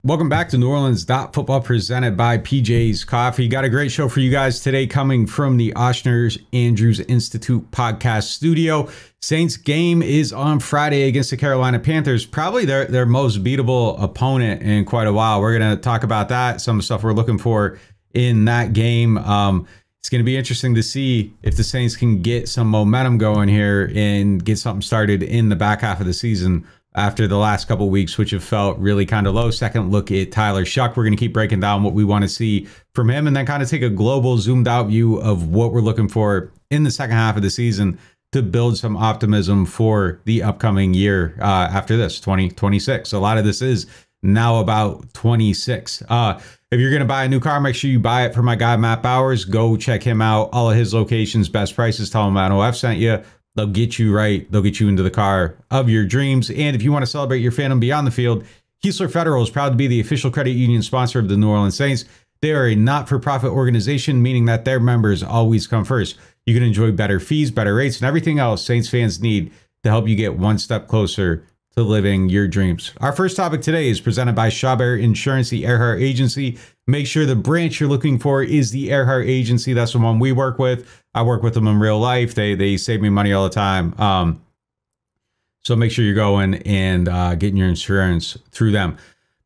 Welcome back to NewOrleans.Football presented by PJ's Coffee. Got a great show for you guys today coming from the Oshner Andrews Institute podcast studio. Saints game is on Friday against the Carolina Panthers, probably their most beatable opponent in quite a while. We're going to talk about that, some of the stuff we're looking for in that game. It's going to be interesting to see if the Saints can get some momentum going here and get something started in the back half of the season after the last couple of weeks, which have felt really kind of low. Second look at Tyler Shuck. We're going to keep breaking down what we want to see from him and then kind of take a global zoomed out view of what we're looking for in the second half of the season to build some optimism for the upcoming year after this, 2026. A lot of this is now about 26. If you're going to buy a new car, make sure you buy it from my guy, Matt Bowers. Go check him out. All of his locations, best prices. Tell him NOF sent you. They'll get you right. They'll get you into the car of your dreams. And if you want to celebrate your fandom beyond the field, Keesler Federal is proud to be the official credit union sponsor of the New Orleans Saints. They are a not-for-profit organization, meaning that their members always come first. You can enjoy better fees, better rates, and everything else Saints fans need to help you get one step closer to living your dreams. Our first topic today is presented by Chabert Insurance, the Earhart Agency. Make sure the branch you're looking for is the Earhart Agency. That's the one we work with. I work with them in real life. They save me money all the time. So make sure you're going and getting your insurance through them.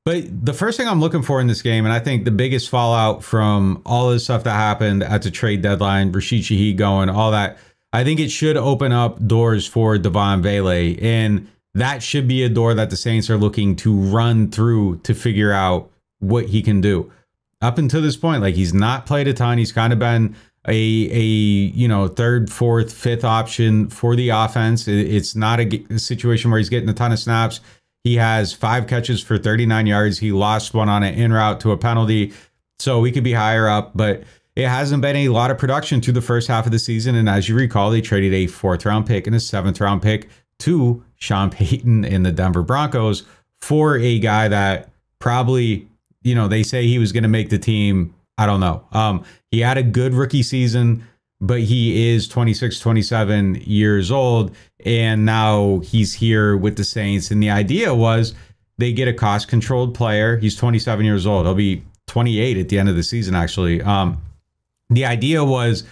But the first thing I'm looking for in this game, and I think the biggest fallout from all this stuff that happened at the trade deadline, Rashid Shaheed going, all that, I think it should open up doors for Devaughn Vele. And that should be a door that the Saints are looking to run through to figure out what he can do. Up until this point, like, he's not played a ton. He's kind of been a third, fourth, fifth option for the offense. It's not a situation where he's getting a ton of snaps. He has 5 catches for 39 yards. He lost one on an in route to a penalty, so he could be higher up, but it hasn't been a lot of production through the first half of the season. And as you recall, they traded a 4th round pick and a 7th round pick to Sean Payton in the Denver Broncos for a guy that probably, they say he was going to make the team. I don't know. He had a good rookie season, but he is 26, 27 years old. And now he's here with the Saints. And the idea was they get a cost controlled player. He's 27 years old. He'll be 28 at the end of the season, actually. The idea was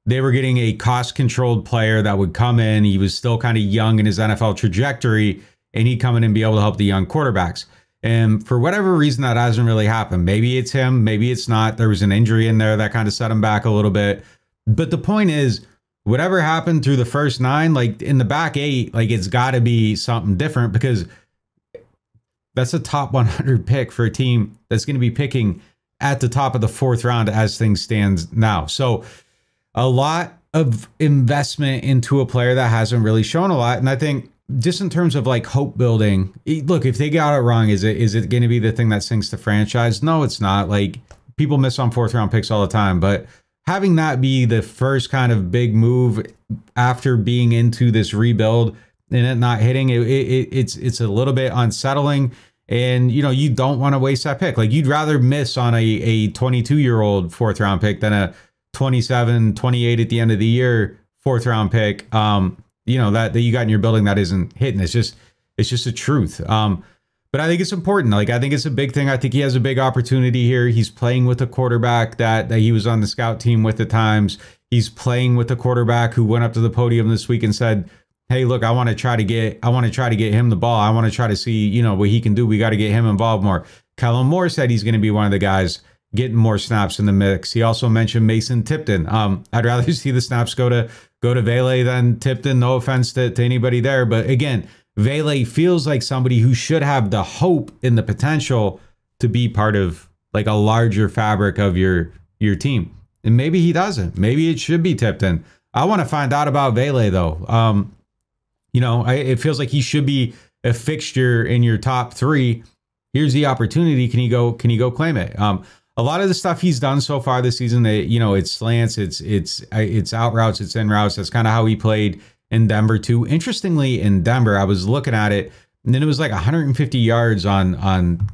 they were getting a cost controlled player that would come in. He was still kind of young in his NFL trajectory, and he'd come in and be able to help the young quarterbacks. And for whatever reason, that hasn't really happened. Maybe it's him, maybe it's not. There was an injury in there that kind of set him back a little bit. But the point is, whatever happened through the first 9, like in the back 8, like it's got to be something different, because that's a top 100 pick for a team that's going to be picking at the top of the 4th round as things stand now. So a lot of investment into a player that hasn't really shown a lot. And I think just in terms of like hope building, look, if they got it wrong, is it going to be the thing that sinks the franchise? No, it's not. Like, people miss on 4th round picks all the time, but having that be the first kind of big move after being into this rebuild and it not hitting, it's a little bit unsettling. And, you don't want to waste that pick. Like, you'd rather miss on a 22-year-old 4th round pick than a 27, 28 at the end of the year 4th round pick. That you got in your building that isn't hitting. It's just the truth. But I think it's important. Like, I think it's a big thing. I think he has a big opportunity here. He's playing with a quarterback that he was on the scout team with at times. He's playing with a quarterback who went up to the podium this week and said, hey, look, I want to try to get him the ball. I want to try to see, what he can do. We got to get him involved more. Kellen Moore said he's going to be one of the guys getting more snaps in the mix. He also mentioned Mason Tipton. I'd rather see the snaps go to Vele than Tipton. No offense to anybody there. But again, Vele feels like somebody who should have the hope and the potential to be part of like a larger fabric of your team. And maybe he doesn't. Maybe it should be Tipton. I want to find out about Vele though. It feels like he should be a fixture in your top 3. Here's the opportunity. Can he go claim it? A lot of the stuff he's done so far this season, it's slants, it's out routes, it's in routes. That's kind of how he played in Denver too. Interestingly, in Denver, I was looking at it, and then it was like 150 yards on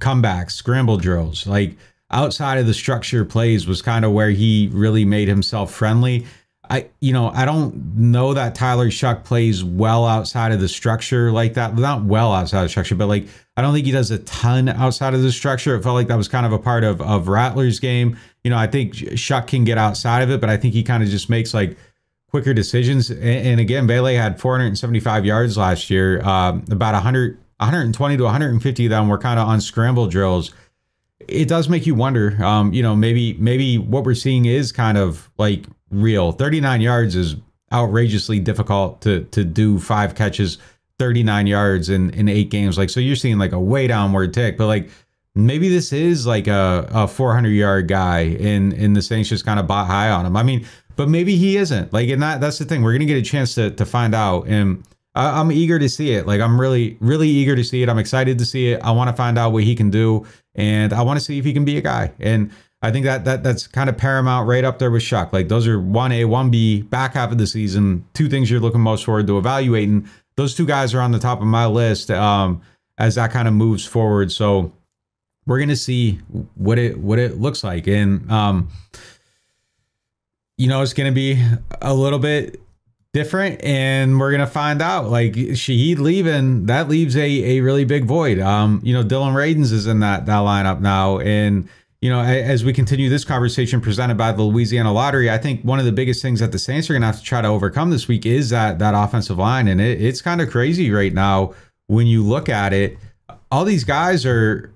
comebacks, scramble drills. Like, outside of the structure plays was kind of where he really made himself friendly. I don't know that Tyler Shuck plays well outside of the structure like that. Not well outside of the structure, but like, I don't think he does a ton outside of the structure. It felt like that was kind of a part of Rattler's game. I think Shuck can get outside of it, but I think he kind of just makes like quicker decisions. And again, Vele had 475 yards last year. About 120 to 150 of them were kind of on scramble drills. It does make you wonder, maybe what we're seeing is kind of like real. 39 yards is outrageously difficult to do 5 catches, 39 yards in 8 games. Like, so you're seeing like a way downward tick, but like maybe this is like a 400-yard guy and the Saints just kind of bought high on him. I mean, but maybe he isn't. Like, and that's the thing. We're going to get a chance to find out. And I'm eager to see it. Like, I'm really, really eager to see it. I'm excited to see it. I want to find out what he can do. And I want to see if he can be a guy. And I think that's kind of paramount right up there with Shuck. Like, those are 1A, 1B, back half of the season, 2 things you're looking most forward to evaluating. Those 2 guys are on the top of my list as that kind of moves forward. So we're going to see what it looks like. And, it's going to be a little bit different, and we're going to find out. Like, Shaheed leaving, that leaves a really big void. Dylan Radins is in that lineup now. And, as we continue this conversation presented by the Louisiana Lottery, I think one of the biggest things that the Saints are going to have to try to overcome this week is that offensive line. And it's kind of crazy right now when you look at it. All these guys are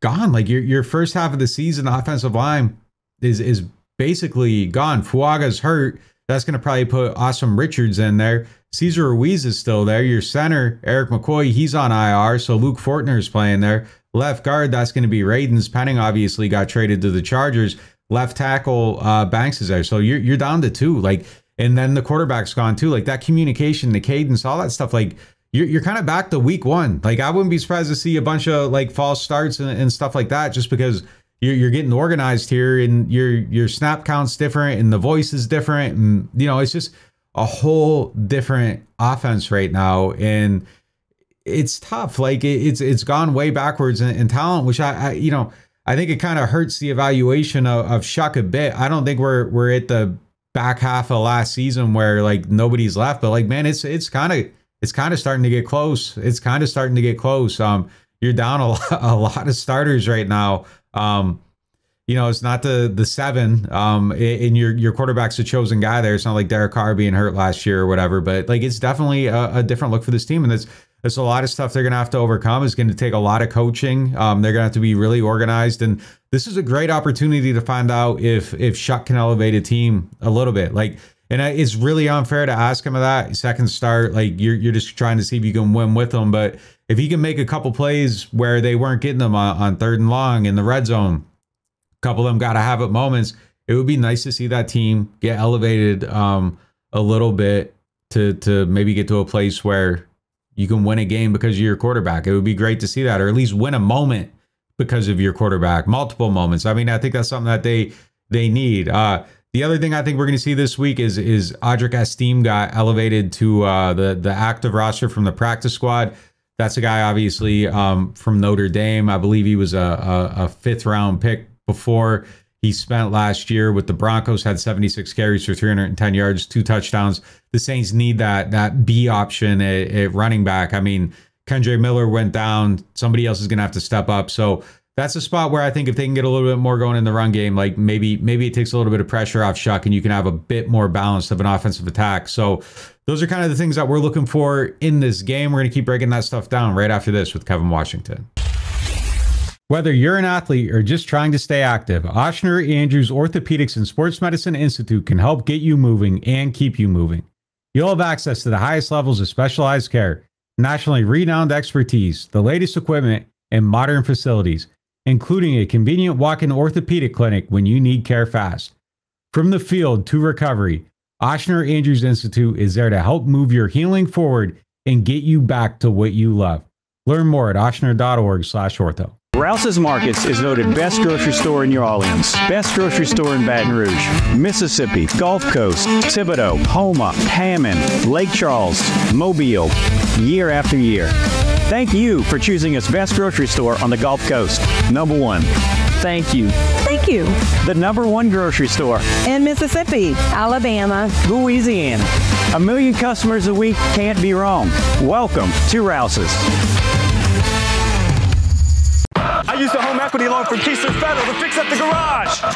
gone. Like, your first half of the season offensive line is basically gone. Fuaga's hurt. That's going to probably put Awesome Richards in there. Cesar Ruiz is still there. Your center, Eric McCoy, he's on IR, so Luke Fortner is playing there. Left guard, that's going to be Radins. Penning obviously got traded to the Chargers. Left tackle, Banks is there. So you're down to 2. Like, and then the quarterback's gone too. Like, that communication, the cadence, all that stuff. Like, you're kind of back to week 1. Like, I wouldn't be surprised to see a bunch of like false starts and stuff like that, just because you're getting organized here, and your snap count's different, and the voice is different, and it's just a whole different offense right now, and it's tough. Like, it's gone way backwards in talent, which I think it kind of hurts the evaluation of Shuck a bit. I don't think we're at the back half of last season where like nobody's left, but like, man, it's kind of starting to get close. It's kind of starting to get close. You're down a lot of starters right now. It's not the 7, and your quarterback's a chosen guy there. It's not like Derek Carr being hurt last year or whatever, but like, it's definitely a different look for this team. And there's a lot of stuff they're going to have to overcome. It's going to take a lot of coaching. They're going to have to be really organized. And this is a great opportunity to find out if Shuck can elevate a team a little bit. Like, and it's really unfair to ask him of that second start. Like, you're just trying to see if you can win with him. But if he can make a couple plays where they weren't getting them on 3rd and long in the red zone, a couple of them got to have it moments, it would be nice to see that team get elevated a little bit to maybe get to a place where you can win a game because of your quarterback. It would be great to see that, or at least win a moment because of your quarterback, multiple moments. I mean, I think that's something that they need. The other thing I think we're going to see this week is Audric Estime got elevated to the active roster from the practice squad. That's a guy, obviously, from Notre Dame. I believe he was a 5th-round pick before. He spent last year with the Broncos, had 76 carries for 310 yards, 2 touchdowns. The Saints need that B option at running back. I mean, Kendre Miller went down. Somebody else is going to have to step up. So that's a spot where I think if they can get a little bit more going in the run game, like maybe it takes a little bit of pressure off Shuck, and you can have a bit more balance of an offensive attack. So those are kind of the things that we're looking for in this game. We're going to keep breaking that stuff down right after this with Kevin Washington. Whether you're an athlete or just trying to stay active, Ochsner Andrews Orthopedics and Sports Medicine Institute can help get you moving and keep you moving. You'll have access to the highest levels of specialized care, nationally renowned expertise, the latest equipment, and modern facilities, including a convenient walk-in orthopedic clinic when you need care fast. From the field to recovery, Ochsner Andrews Institute is there to help move your healing forward and get you back to what you love. Learn more at ochsner.org/ortho. Rouse's Markets is voted best grocery store in New Orleans, best grocery store in Baton Rouge, Mississippi, Gulf Coast, Thibodaux, Houma, Hammond, Lake Charles, Mobile, year after year. Thank you for choosing us best grocery store on the Gulf Coast. Number one. Thank you. Thank you. The number one grocery store In Mississippi, Alabama, Louisiana. 1 million customers a week can't be wrong. Welcome to Rouse's. I used a home equity loan from Keystone Federal to fix up the garage. Woo!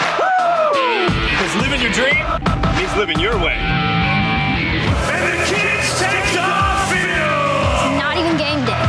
Because living your dream means living your way. And the kids take the field. It's not even game day.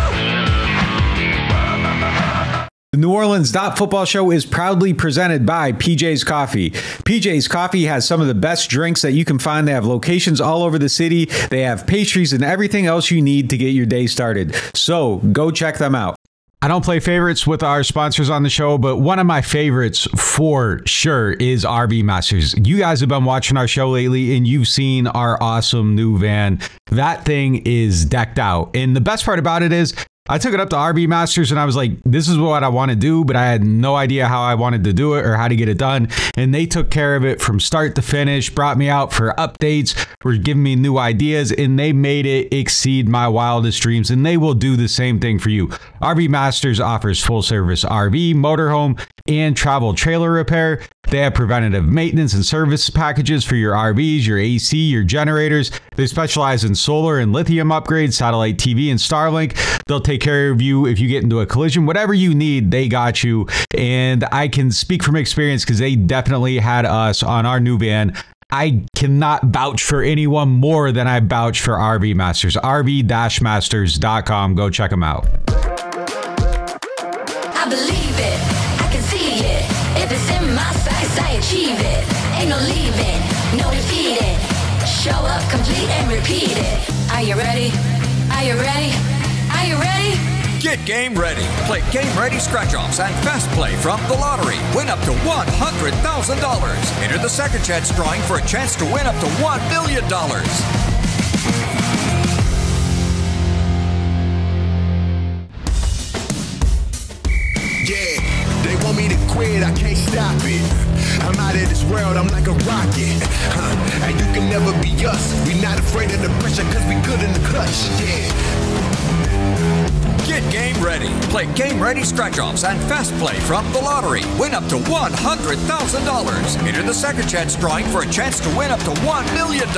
The NewOrleans.Football show is proudly presented by PJ's Coffee. PJ's Coffee has some of the best drinks that you can find. They have locations all over the city. They have pastries and everything else you need to get your day started. So go check them out. I don't play favorites with our sponsors on the show, but one of my favorites for sure is RV Masters. You guys have been watching our show lately and you've seen our awesome new van. That thing is decked out. And the best part about it is I took it up to RV Masters and I was like, this is what I want to do, but I had no idea how I wanted to do it or how to get it done. And they took care of it from start to finish, brought me out for updates, were giving me new ideas, and they made it exceed my wildest dreams. And they will do the same thing for you. RV Masters offers full service RV, motorhome, and travel trailer repair. They have preventative maintenance and service packages for your RVs, your AC, your generators. They specialize in solar and lithium upgrades, satellite TV, and Starlink. They'll take care of you if you get into a collision. Whatever you need, they got you. And I can speak from experience because they definitely had us on our new van. I cannot vouch for anyone more than I vouch for RV Masters. RV-Masters.com. Go check them out. I believe it, I can see it. If it's in my sights, I achieve it. Ain't no leaving, no defeating. Show up, complete and repeat it. Are you ready? Are you ready? Are you ready? Get game ready. Play Game Ready Scratch-Offs and Fast Play from the lottery. Win up to $100,000. Enter the second chance drawing for a chance to win up to $1 million. Yeah, they want me to quit, I can't stop it. I'm out of this world, I'm like a rocket. And you can never be us. We not afraid of the pressure, cause we good in the clutch. Yeah. Get game ready. Play Game Ready Scratch-Offs and Fast Play from the lottery. Win up to $100,000. Enter the second chance drawing for a chance to win up to $1 million.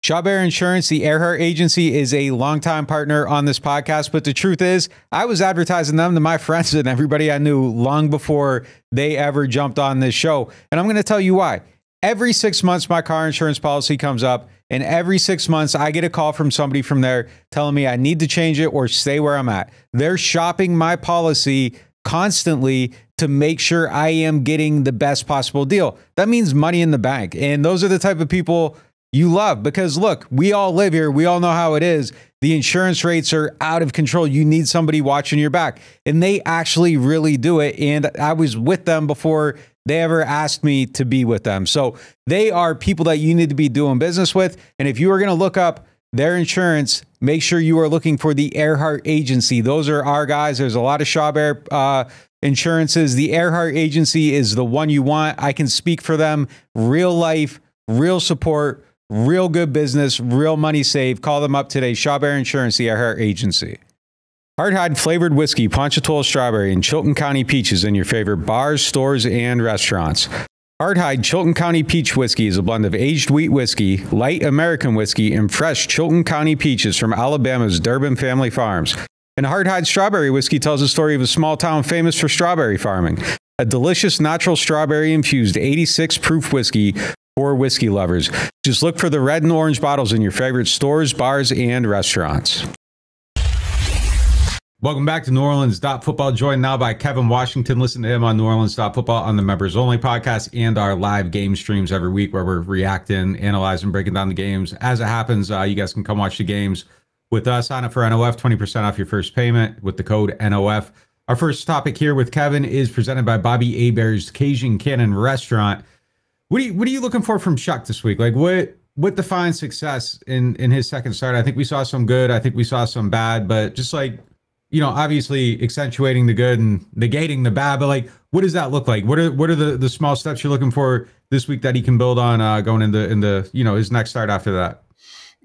Shawbear Insurance, the Earhart Agency, is a longtime partner on this podcast, but the truth is, I was advertising them to my friends and everybody I knew long before they ever jumped on this show. And I'm going to tell you why. Every 6 months, my car insurance policy comes up, and every 6 months, I get a call from somebody from there telling me I need to change it or stay where I'm at. They're shopping my policy constantly to make sure I am getting the best possible deal. That means money in the bank. And those are the type of people you love because look, we all live here. We all know how it is. The insurance rates are out of control. You need somebody watching your back, and they actually really do it. And I was with them before they ever asked me to be with them. So they are people that you need to be doing business with. And if you are going to look up their insurance, make sure you are looking for the Earhart Agency. Those are our guys. There's a lot of Shawbear insurances. The Earhart Agency is the one you want. I can speak for them. Real life, real support, real good business, real money saved. Call them up today. Shawbear Insurance, the Earhart Agency. Hardhide flavored whiskey, Ponchatoula strawberry, and Chilton County peaches in your favorite bars, stores, and restaurants. Hardhide Chilton County Peach Whiskey is a blend of aged wheat whiskey, light American whiskey, and fresh Chilton County peaches from Alabama's Durbin Family Farms. And Hardhide Strawberry Whiskey tells the story of a small town famous for strawberry farming. A delicious natural strawberry-infused 86-proof whiskey for whiskey lovers. Just look for the red and orange bottles in your favorite stores, bars, and restaurants. Welcome back to NewOrleans.Football, joined now by Kevin Washington. Listen to him on NewOrleans.Football on the Members Only podcast and our live game streams every week where we're reacting, analyzing, breaking down the games. As it happens, you guys can come watch the games with us. Sign up for NOF, 20% off your first payment with the code NOF. Our first topic here with Kevin is presented by Bobby Hebert's Cajun Cannon Restaurant. What are you looking for from Chuck this week? Like, what with the fine success in his second start, I think we saw some good. I think we saw some bad, but just like, obviously accentuating the good and negating the bad. But like, what does that look like? What are the small steps you're looking for this week that he can build on going into his next start after that?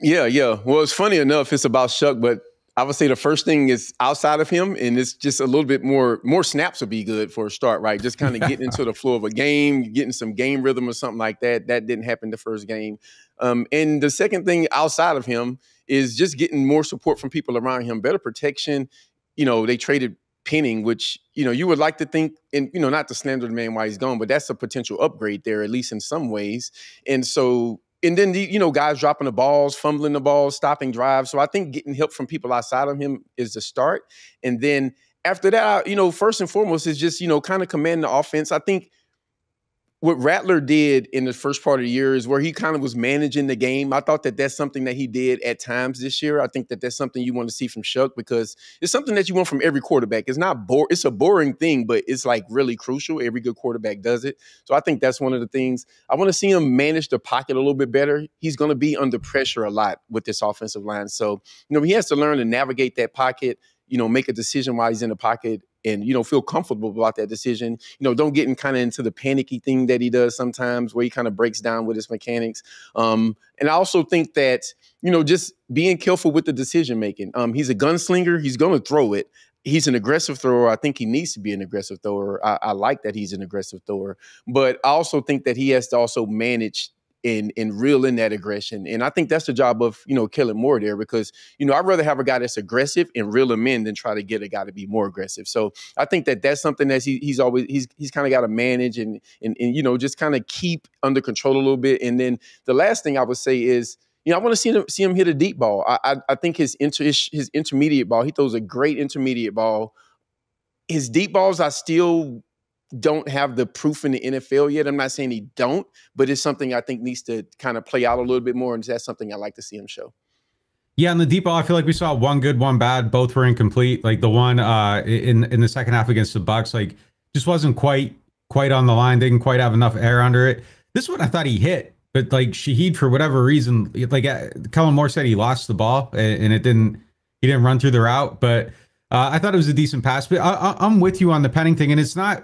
Yeah. Well, it's funny enough. It's about Shuck, but I would say the first thing is outside of him, and it's just a little bit more snaps would be good for a start, right? Just kind of getting into the flow of a game, getting some game rhythm or something like that. That didn't happen the first game. And the second thing outside of him is just getting more support from people around him, better protection. They traded Penning, which, you would like to think, and, not to slander the man while he's gone, but that's a potential upgrade there, at least in some ways. And so, and then, guys dropping the balls, fumbling the balls, stopping drives. So I think getting help from people outside of him is the start. And then after that, first and foremost is just, kind of commanding the offense. I think what Rattler did in the first part of the year is where he kind of was managing the game. I thought that that's something that he did at times this year. I think that that's something you want to see from Shuck, because it's something that you want from every quarterback. It's not it's a boring thing, but it's like really crucial. Every good quarterback does it. So I think that's one of the things. I want to see him manage the pocket a little bit better. He's going to be under pressure a lot with this offensive line. So, he has to learn to navigate that pocket, make a decision while he's in the pocket, and, feel comfortable about that decision. Don't get into the panicky thing that he does sometimes, where he kind of breaks down with his mechanics. And I also think that, just being careful with the decision making. He's a gunslinger. He's going to throw it. He's an aggressive thrower. I think he needs to be an aggressive thrower. I like that he's an aggressive thrower. But I also think that he has to also manage and reel in that aggression. And I think that's the job of, Kellen Moore there, because, I'd rather have a guy that's aggressive and reel him in than try to get a guy to be more aggressive. So I think that that's something that he's kind of got to manage and just kind of keep under control a little bit. And then the last thing I would say is, I want to see him hit a deep ball. I think his intermediate ball, he throws a great intermediate ball. His deep balls, I still don't have the proof in the NFL yet. I'm not saying he don't, but it's something I think needs to kind of play out a little bit more, and that's something I like to see him show. Yeah, in the deep ball, I feel like we saw one good, one bad. Both were incomplete. Like the one in the second half against the Bucs, like just wasn't quite on the line. Didn't quite have enough air under it. This one I thought he hit, but like Shaheed, for whatever reason, like Kellen Moore said, he lost the ball and he didn't run through the route, but. I thought it was a decent pass, but I'm with you on the Penning thing, and it's not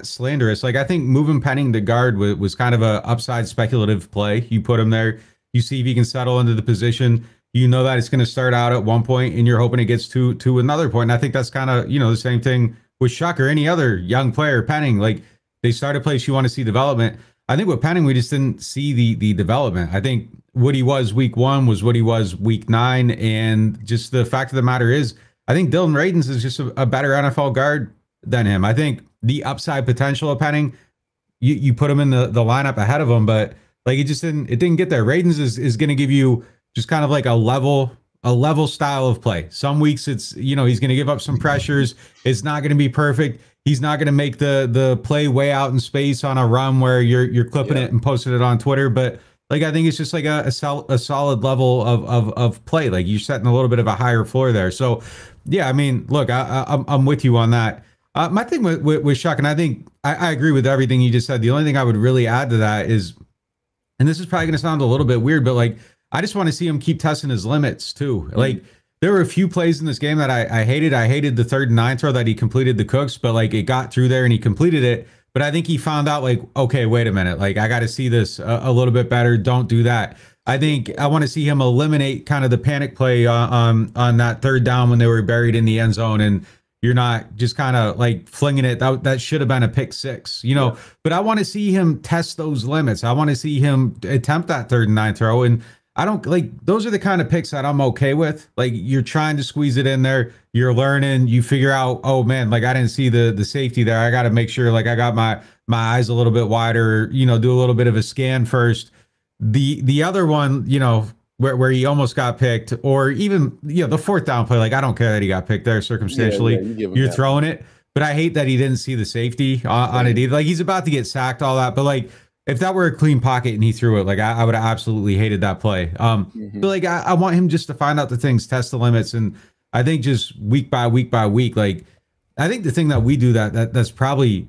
slanderous. Like I think moving Penning to guard was kind of a upside speculative play. You put him there, you see if he can settle into the position. You know that it's going to start out at one point, and you're hoping it gets to another point. And I think that's kind of the same thing with Shuck or any other young player. Penning, like they start a place you want to see development. I think with Penning we just didn't see the development. I think what he was week 1 was what he was week 9, and just the fact of the matter is, I think Dylan Radins is just a better NFL guard than him. I think the upside potential of Penning, you put him in the lineup ahead of him, but like it didn't get there. Radins is going to give you just kind of like a level style of play. Some weeks it's, he's going to give up some pressures. It's not going to be perfect. He's not going to make the play way out in space on a run where you're clipping it and posting it on Twitter, but like I think it's just like a solid level of play. Like you're setting a little bit of a higher floor there. So yeah, I mean, look, I'm with you on that. My thing with Shuck, and I think I agree with everything you just said. The only thing I would really add to that is, and this is probably going to sound a little bit weird, but like I just want to see him keep testing his limits too. Like there were a few plays in this game that I hated. I hated the 3rd and 9 throw that he completed the Cooks, but like it got through there and he completed it. But I think he found out like, okay, wait a minute, like I got to see this a little bit better. Don't do that. I think I want to see him eliminate kind of the panic play on that 3rd down when they were buried in the end zone, and you're not just kind of like flinging it. That should have been a pick 6, But I want to see him test those limits. I want to see him attempt that 3rd and 9 throw, and I don't like those are the kind of picks that I'm okay with. Like you're trying to squeeze it in there, you're learning, you figure out, oh man, like I didn't see the safety there. I got to make sure like I got my eyes a little bit wider, do a little bit of a scan first. The other one, where he almost got picked, or even the 4th down play, like I don't care that he got picked there circumstantially. You're throwing it, but I hate that he didn't see the safety on it either. Like he's about to get sacked, all that, but like if that were a clean pocket and he threw it, like I would have absolutely hated that play. But like I want him just to find out the things, test the limits, and I think just week by week, like I think the thing that we do that's probably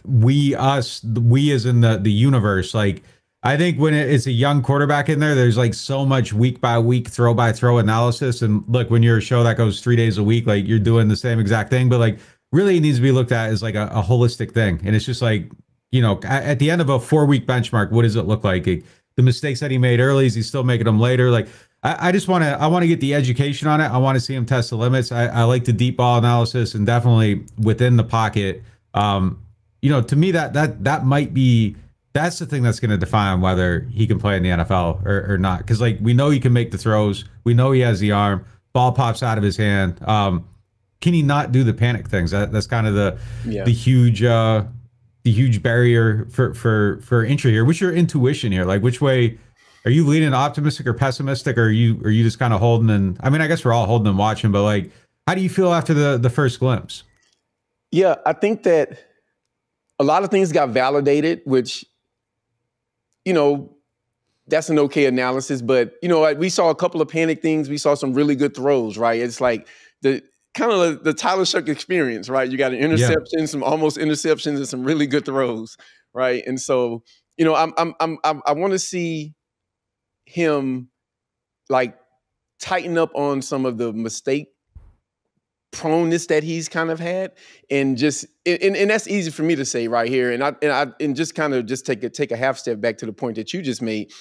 we as in the universe, like I think when it's a young quarterback in there, there's like so much week by week, throw by throw analysis. And look, when you're a show that goes 3 days a week, like you're doing the same exact thing, but like really it needs to be looked at as like a holistic thing. And it's just like, you know, at the end of a 4-week benchmark, what does it look like? The mistakes that he made early, is he still making them later? Like, I just want to get the education on it. I want to see him test the limits. I like the deep ball analysis, and definitely within the pocket. You know, to me that might be, that's the thing that's going to define whether he can play in the NFL or not. Because like we know he can make the throws, we know he has the arm, ball pops out of his hand. Can he not do the panic things? That's kind of the huge barrier for entry here. What's your intuition here? Like, which way are you leaning, optimistic or pessimistic? Or are you just kind of holding? And I mean, I guess we're all holding and watching, but like, how do you feel after the first glimpse? Yeah, I think that a lot of things got validated, which, you know, that's an okay analysis. But, you know, like we saw a couple of panic things. We saw some really good throws, right? It's like the kind of the Tyler Shough experience, right? You got an interception, some almost interceptions, and some really good throws, right? And so, you know, I want to see him like tighten up on some of the mistake proneness that he's kind of had, and just and that's easy for me to say right here. And just kind of just take a half step back to the point that you just made.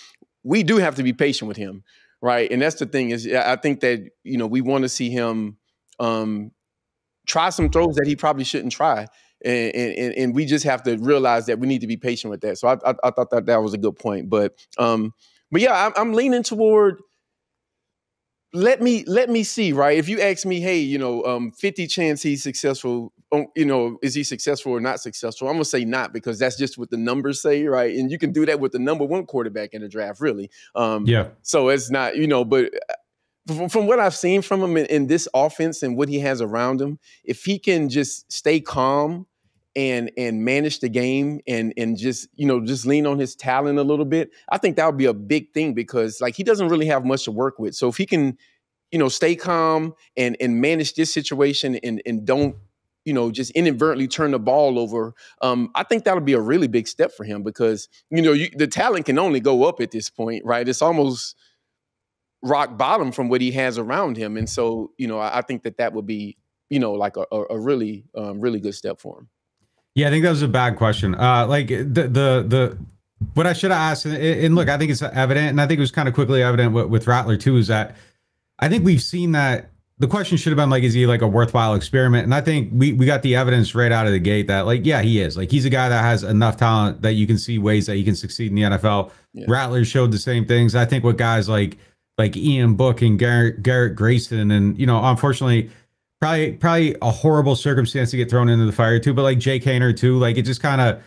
We do have to be patient with him, right? And that's the thing is, I think that, you know, we want to see him try some throws that he probably shouldn't try, and we just have to realize that we need to be patient with that. So I thought that was a good point, but yeah, I'm leaning toward. Let me see, right? If you ask me, hey, you know, 50 chance he's successful, you know, is he successful or not successful? I'm gonna say not, because that's just what the numbers say, right? And you can do that with the number 1 quarterback in the draft, really. So it's not, you know, but from what I've seen from him in this offense and what he has around him, if he can just stay calm and manage the game and just, you know, just lean on his talent a little bit, I think that would be a big thing, because like he doesn't really have much to work with. So if he can, you know, stay calm and manage this situation and don't, you know, just inadvertently turn the ball over, I think that'll be a really big step for him, because, you know, the talent can only go up at this point, right? It's almost rock bottom from what he has around him. And so, you know, I think that would be, you know, like a really, really good step for him. Yeah, I think that was a bad question. Like the what I should have asked, and look, I think it's evident, and I think it was kind of quickly evident with Rattler too, is that I think we've seen that the question should have been like, is he like a worthwhile experiment? And I think we got the evidence right out of the gate that like, yeah, he is. Like he's a guy that has enough talent that you can see ways that he can succeed in the NFL. Yeah. Rattler showed the same things. I think with guys like Ian Book and Garrett Grayson, and, you know, unfortunately, probably a horrible circumstance to get thrown into the fire too, but like Jake Haener too, like it just kind of,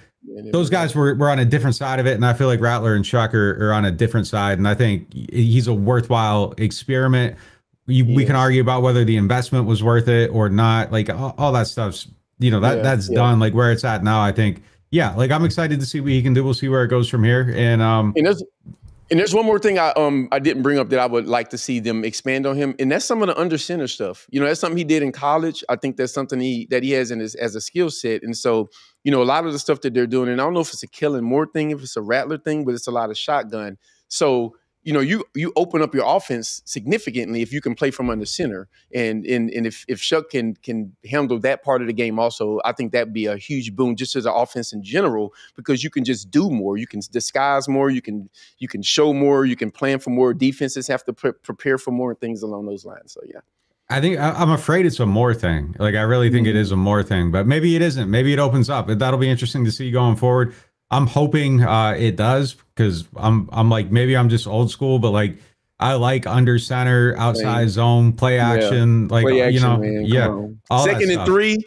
those guys were on a different side of it. And I feel like Rattler and Shaheed are on a different side. And I think he's a worthwhile experiment. We can argue about whether the investment was worth it or not. Like all that stuff's, you know, that's done. Like where it's at now, I think, yeah, like I'm excited to see what he can do. We'll see where it goes from here. And there's one more thing I didn't bring up that I would like to see them expand on him, and that's some of the under center stuff. You know, that's something he did in college. I think that's something that he has as a skill set. And so, you know, a lot of the stuff that they're doing, and I don't know if it's a Kellen Moore thing, if it's a Rattler thing, but it's a lot of shotgun. So, you know, you open up your offense significantly if you can play from under center, and if Shaheed can handle that part of the game also, I think that'd be a huge boon just as an offense in general, because you can just do more, you can disguise more, you can show more, you can plan for more. Defenses have to prepare for more and things along those lines. So yeah, I think I'm afraid it's a more thing. Like I really think it is a more thing, but maybe it isn't. Maybe it opens up. That'll be interesting to see going forward. I'm hoping it does, because I'm like, maybe I'm just old school, but like I like under center, outside zone, play action, like play action, you know, man, second and 3,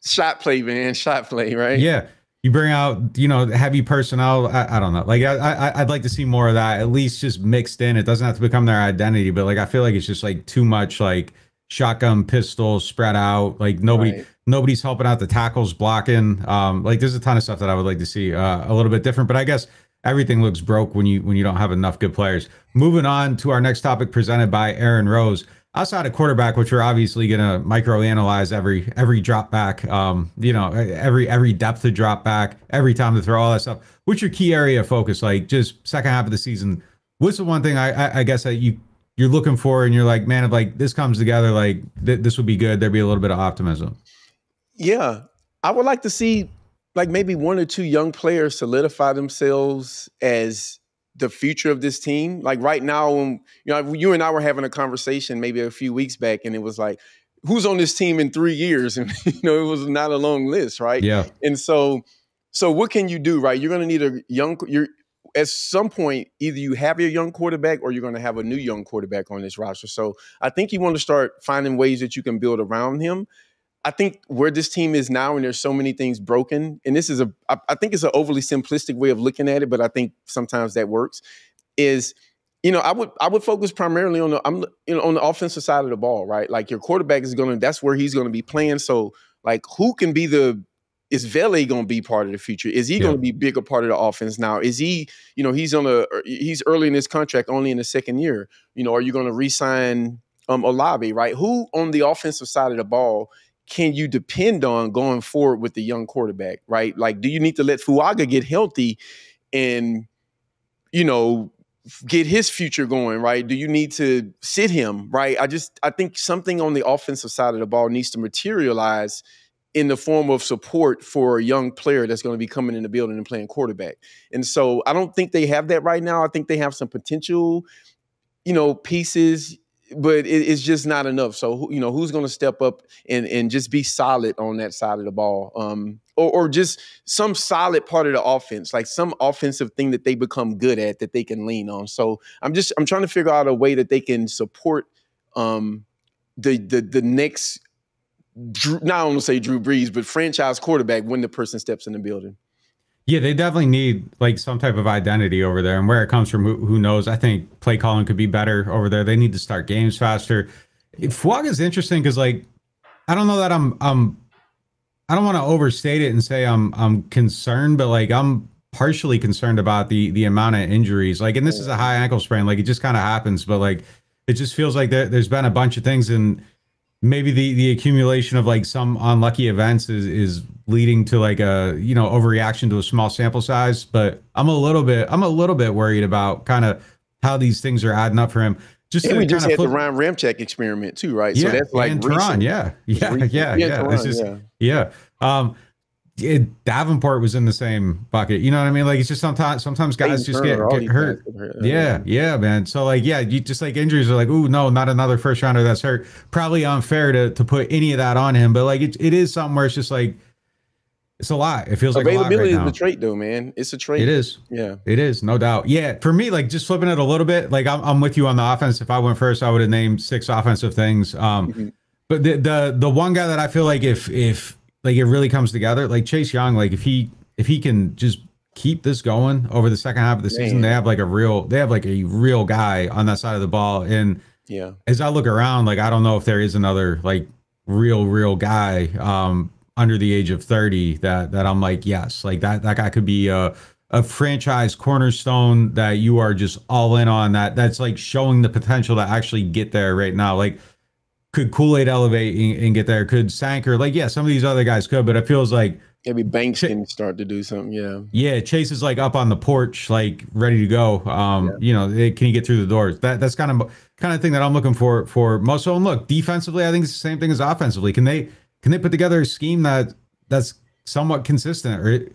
shot play, man, shot play, right? Yeah, you bring out, you know, heavy personnel. I don't know, like I'd like to see more of that, at least just mixed in. It doesn't have to become their identity, but like I feel like it's just like too much like shotgun, pistol, spread out. Like nobody's helping out the tackles, blocking. Like there's a ton of stuff that I would like to see a little bit different, but I guess everything looks broke when you don't have enough good players. Moving on to our next topic presented by Aaron Rose. outside of quarterback, which we're obviously going to microanalyze every drop back, every depth of drop back, every time to throw, all that stuff. What's your key area of focus? Like just second half of the season, what's the one thing I guess that you're looking for and you're like, man, if like this comes together, like this would be good. There'd be a little bit of optimism. Yeah, I would like to see like maybe one or two young players solidify themselves as the future of this team. Like right now, when, you and I were having a conversation maybe a few weeks back, and it was like, who's on this team in 3 years? And it was not a long list, right? Yeah. And so what can you do, right? You're going to need at some point, either you have your young quarterback or you're going to have a new young quarterback on this roster. So I think you want to start finding ways that you can build around him. I think where this team is now, and there's so many things broken, and this is I think it's an overly simplistic way of looking at it, but I think sometimes that works, is, I would focus primarily on the offensive side of the ball, right? Like your quarterback that's where he's going to be playing. So like who can be is Vele going to be part of the future? Is he going to be a bigger part of the offense now? Is he, he's early in his contract, only in the second year. Are you going to re-sign Olave, right? Who on the offensive side of the ball can you depend on going forward with the young quarterback, right? Like, do you need to let Fuaga get healthy and, get his future going, right? Do you need to sit him, right? I think something on the offensive side of the ball needs to materialize in the form of support for a young player that's going to be coming in the building and playing quarterback. And so I don't think they have that right now. I think they have some potential, pieces, but it's just not enough. So, who's going to step up and just be solid on that side of the ball? Or just some solid part of the offense, like some offensive thing that they become good at that they can lean on. So I'm trying to figure out a way that they can support the next, not only say Drew Brees, but franchise quarterback when the person steps in the building. Yeah, they definitely need like some type of identity over there, and where it comes from, who knows? I think play calling could be better over there. They need to start games faster. Fuaga is interesting because, like, I don't know that I don't want to overstate it and say I'm concerned, but like I'm partially concerned about the amount of injuries. Like, and this is a high ankle sprain. Like, it just kind of happens, but like it just feels like there's been a bunch of things, and maybe the accumulation of like some unlucky events is leading to like a overreaction to a small sample size. But I'm a little bit worried about kind of how these things are adding up for him. And we just had the Ryan Ramczyk experiment too, right? Yeah, so that's like and Tehran, Davenport was in the same bucket. You know what I mean? Like, it's just sometimes guys just get hurt. Yeah, man. So like, you just like injuries are like, ooh, no, not another first rounder that's hurt. Probably unfair to put any of that on him, but like it is something where it's just like, it's a lot. It feels like availability a lot right now. is the trait, though, man. It's a trait. It is. Yeah, it is, no doubt. Yeah, for me, like just flipping it a little bit. Like I'm with you on the offense. If I went first, I would have named 6 offensive things. But the one guy that I feel like if like it really comes together, like Chase Young, like if he can just keep this going over the second half of the season, they have like a real guy on that side of the ball. And as I look around, like I don't know if there is another like real guy under the age of 30 that I'm like, yes, like that guy could be a franchise cornerstone that you are just all in on, that's like showing the potential to actually get there right now. Like, could Kool-Aid elevate and get there? Could Sanker, like, some of these other guys could, but it feels like maybe Banks can start to do something. Yeah, Chase is like up on the porch, like ready to go. Can he get through the doors? That's kind of thing that I'm looking for most. So, and look, defensively, I think it's the same thing as offensively. Can they put together a scheme that's somewhat consistent? Or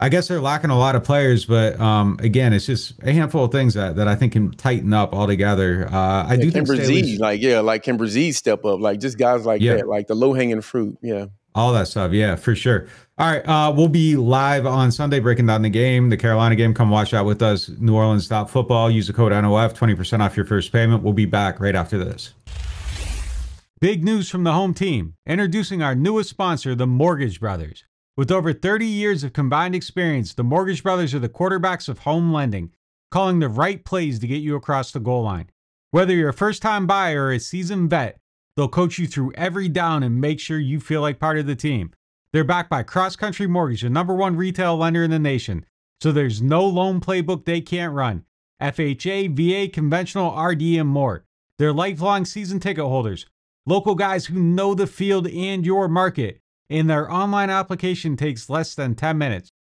I guess they're lacking a lot of players, but again, it's just a handful of things that I think can tighten up altogether. I do think Kimber like Kimber Z step up, like just guys like that, like the low hanging fruit. Yeah. All that stuff. Yeah, for sure. All right. We'll be live on Sunday breaking down the game, the Carolina game. Come watch that with us. NewOrleans.Football. Use the code NOF, 20% off your first payment. We'll be back right after this. Big news from the home team. Introducing our newest sponsor, the Mortgage Brothers. With over 30 years of combined experience, the Mortgage Brothers are the quarterbacks of home lending, calling the right plays to get you across the goal line. Whether you're a first-time buyer or a seasoned vet, they'll coach you through every down and make sure you feel like part of the team. They're backed by Cross Country Mortgage, the #1 retail lender in the nation, so there's no loan playbook they can't run. FHA, VA, conventional, RD, and more. They're lifelong season ticket holders, local guys who know the field and your market, and their online application takes less than 10 minutes.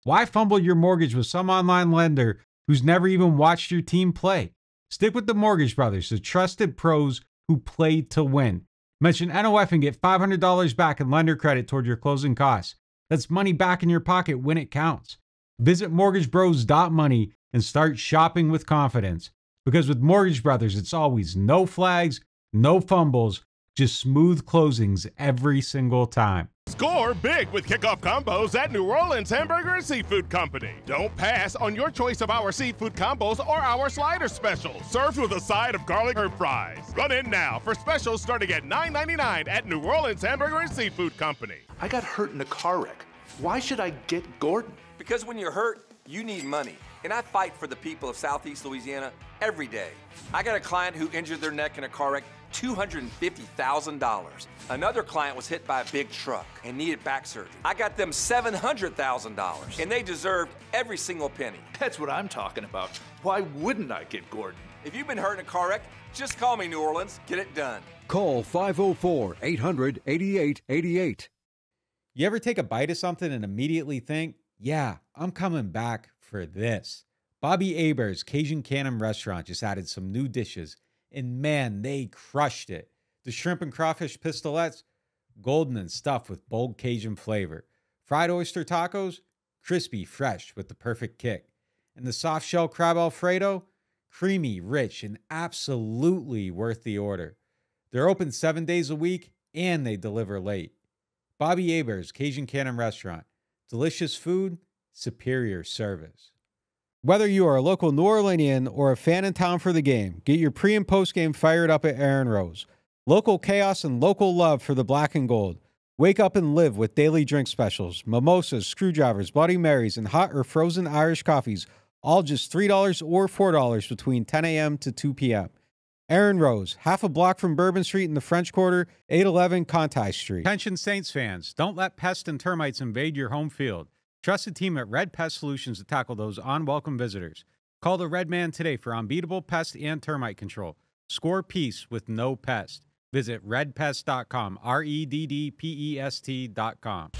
Why fumble your mortgage with some online lender who's never even watched your team play? Stick with the Mortgage Brothers, the trusted pros who play to win. Mention NOF and get $500 back in lender credit toward your closing costs. That's money back in your pocket when it counts. Visit mortgagebros.money and start shopping with confidence. Because with Mortgage Brothers, it's always no flags, no fumbles, just smooth closings every single time. Score big with kickoff combos at New Orleans Hamburger and Seafood Company. Don't pass on your choice of our seafood combos or our slider specials. Served with a side of garlic herb fries. Run in now for specials starting at $9.99 at New Orleans Hamburger and Seafood Company. I got hurt in a car wreck. Why should I get Gordon? Because when you're hurt, you need money. And I fight for the people of Southeast Louisiana every day. I got a client who injured their neck in a car wreck, $250,000. Another client was hit by a big truck and needed back surgery. I got them $700,000, and they deserved every single penny. That's what I'm talking about. Why wouldn't I get Gordon? If you've been hurt in a car wreck, just call me, New Orleans. Get it done. Call 504-800-8888. You ever take a bite of something and immediately think, yeah, I'm coming back for this? Bobby Hebert's Cajun Cannon Restaurant just added some new dishes, and man, they crushed it. The shrimp and crawfish pistolettes, golden and stuffed with bold Cajun flavor. Fried oyster tacos, crispy, fresh with the perfect kick. And the soft shell crab Alfredo, creamy, rich, and absolutely worth the order. They're open 7 days a week, and they deliver late. Bobby Hebert's Cajun Cannon Restaurant. Delicious food, superior service. Whether you are a local New Orleanian or a fan in town for the game, get your pre- and post-game fired up at Aaron Rose. Local chaos and local love for the black and gold. Wake up and live with daily drink specials, mimosas, screwdrivers, Bloody Marys, and hot or frozen Irish coffees, all just $3 or $4 between 10 a.m. to 2 p.m. Aaron Rose, half a block from Bourbon Street in the French Quarter, 811 Conti Street. Attention Saints fans, don't let pests and termites invade your home field. Trust the team at Red Pest Solutions to tackle those unwelcome visitors. Call the Red Man today for unbeatable pest and termite control. Score peace with no pest. Visit redpest.com, REDDPEST.com.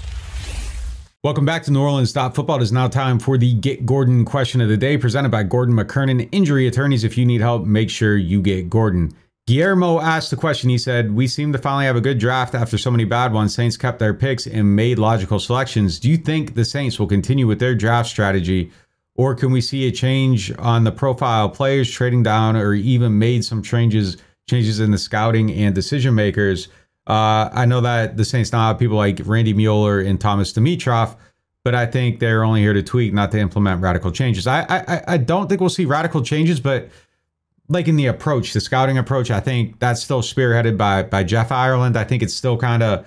Welcome back to NewOrleans.Football. It is now time for the Get Gordon question of the day, presented by Gordon McKernan Injury Attorneys. If you need help, make sure you get Gordon. Guillermo asked the question. He said, we seem to finally have a good draft after so many bad ones. Saints kept their picks and made logical selections. Do you think the Saints will continue with their draft strategy, or can we see a change on the profile players trading down, or even made some changes in the scouting and decision makers? I know that the Saints now have people like Randy Mueller and Thomas Dimitroff, but I think they're only here to tweak, not to implement radical changes. I don't think we'll see radical changes, but like in the approach, the scouting approach, I think that's still spearheaded by Jeff Ireland. I think it's still kind of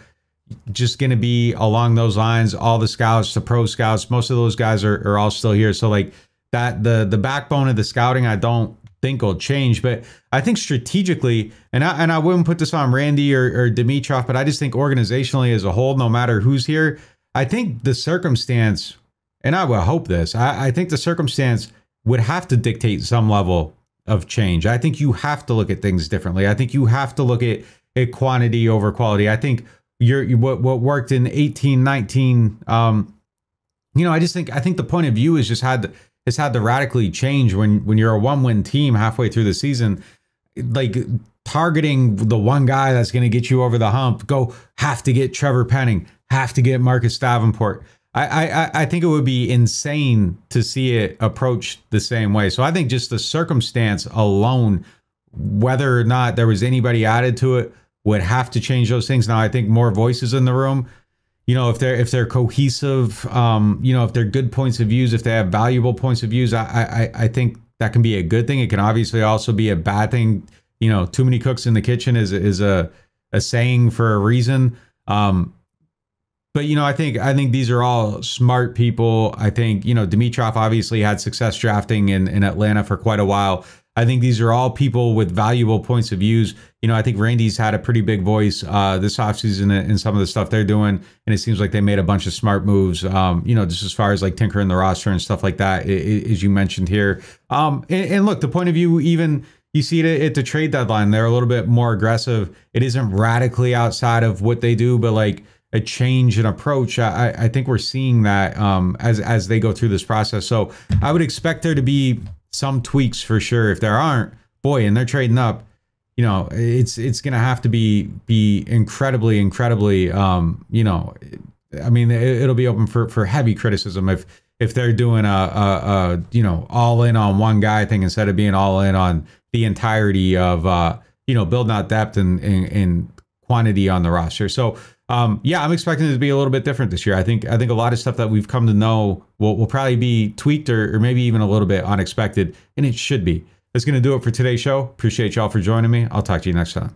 just going to be along those lines. All the scouts, the pro scouts, most of those guys are all still here. So like that, the backbone of the scouting, I don't think will change. But I think strategically, and I wouldn't put this on Randy or Dimitroff, but I just think organizationally as a whole, no matter who's here, I think the circumstance, and I will hope this, I think the circumstance would have to dictate some level of change. I think you have to look at things differently. I think you have to look at quantity over quality. I think what worked in 18, 19, I think the point of view has had to radically change when you're a one-win team halfway through the season. Like targeting the one guy that's going to get you over the hump, have to get Trevor Penning, have to get Marcus Davenport. I think it would be insane to see it approached the same way. So I think just the circumstance alone, whether or not there was anybody added to it, would have to change those things. Now I think more voices in the room, if they're cohesive, if they're good points of views, if they have valuable points of views, I think that can be a good thing. It can obviously also be a bad thing. Too many cooks in the kitchen is a saying for a reason. But, I think these are all smart people. I think, Dimitroff obviously had success drafting in Atlanta for quite a while. I think these are all people with valuable points of views. I think Randy's had a pretty big voice this offseason in some of the stuff they're doing. And it seems like they made a bunch of smart moves, just as far as like tinkering the roster and stuff like that, as you mentioned here. And look, the point of view, even, you see it at the trade deadline. They're a little bit more aggressive. It isn't radically outside of what they do, but like a change in approach. I think we're seeing that as they go through this process. So I would expect there to be some tweaks for sure. If there aren't, boy, and they're trading up, you know, it's going to have to be incredibly, you know, I mean, it'll be open for heavy criticism if they're doing a you know, all in on one guy thing instead of being all in on the entirety of you know, building out depth and quantity on the roster. So yeah, I'm expecting it to be a little bit different this year. I think a lot of stuff that we've come to know will probably be tweaked or maybe even a little bit unexpected, and it should be. That's going to do it for today's show. Appreciate y'all for joining me. I'll talk to you next time.